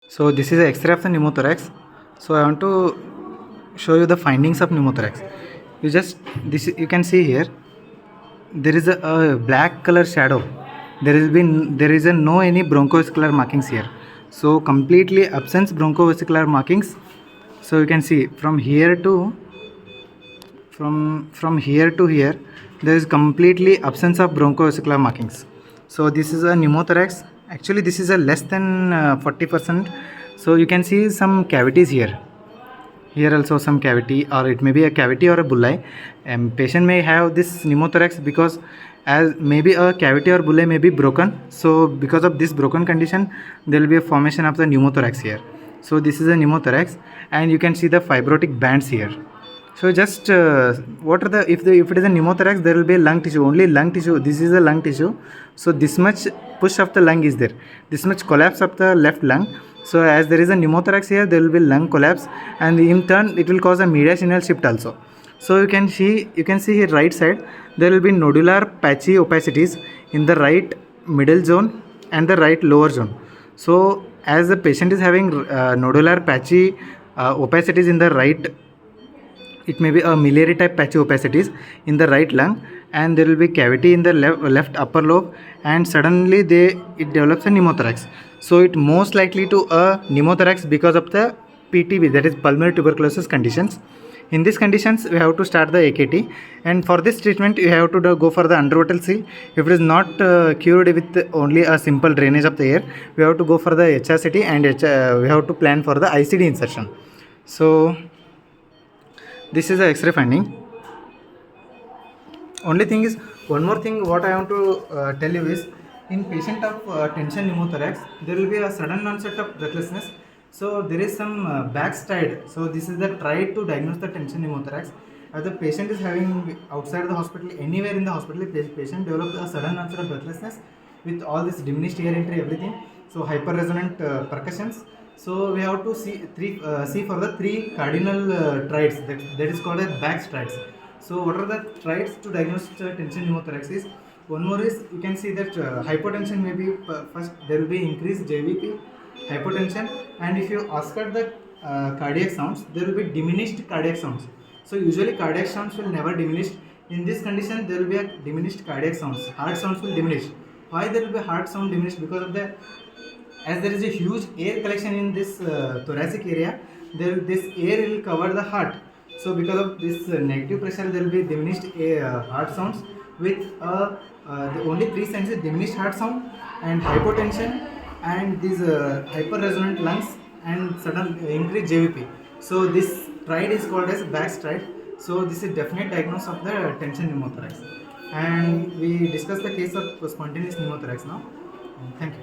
So this is an X-ray of the pneumothorax. So I want to show you the findings of pneumothorax. You can see here there is a black color shadow. There is a no any bronchoscalar markings here. So completely absence bronchoscalar markings. So you can see from here to here there is completely absence of bronchoscalar markings. So this is a pneumothorax. Actually this is a less than 40%. So you can see some cavities here. Here also some cavity, or it may be a cavity or a bullae. Patient may have this pneumothorax because as maybe a cavity or bullae may be broken. So because of this broken condition, there will be a formation of the pneumothorax here. So this is a pneumothorax, and you can see the fibrotic bands here. So just what are if it is a pneumothorax, there will be a lung tissue, only lung tissue. This is a lung tissue. So this much push of the lung is there. This much collapse of the left lung. So as there is a pneumothorax here, there will be lung collapse, and in turn it will cause a mediastinal shift also. So you can see here right side there will be nodular patchy opacities in the right middle zone and the right lower zone. So as the patient is having nodular patchy opacities in the right, it may be a miliary type patchy opacities in the right lung, and there will be cavity in the left upper lobe, and suddenly it develops a pneumothorax. So it most likely to a pneumothorax because of the PTB, that is pulmonary tuberculosis conditions. In these conditions we have to start the AKT, and for this treatment you have to go for the underwater seal. If it is not cured with only a simple drainage of the air, we have to go for the HRCT, and we have to plan for the ICD insertion. So this is the X-ray finding. Only thing is, one more thing what I want to tell you is, in patient of tension pneumothorax, there will be a sudden onset of breathlessness. So there is some backstride. So this is the try to diagnose the tension pneumothorax. As the patient is having outside the hospital, anywhere in the hospital, patient develops a sudden onset of breathlessness with all this diminished air entry, everything. So hyperresonant percussions. So we have to see for the three cardinal triads, that is called as backstrides. So what are the triads to diagnose tension pneumothorax is, one more is, you can see that hypotension may be first, there will be increased JVP, hypotension, and if you ask at the cardiac sounds, there will be diminished cardiac sounds. So usually cardiac sounds will never diminish. In this condition there will be a diminished cardiac sounds, heart sounds will diminish. Why there will be heart sound diminished? Because of the, as there is a huge air collection in this thoracic area, this air will cover the heart. So because of this negative pressure, there will be diminished heart sounds with the only three signs is diminished heart sound and hypotension and these hyperresonant lungs and sudden increased JVP. So this stride is called as back stride. So this is definite diagnosis of the tension pneumothorax. And we discussed the case of spontaneous pneumothorax now. Thank you.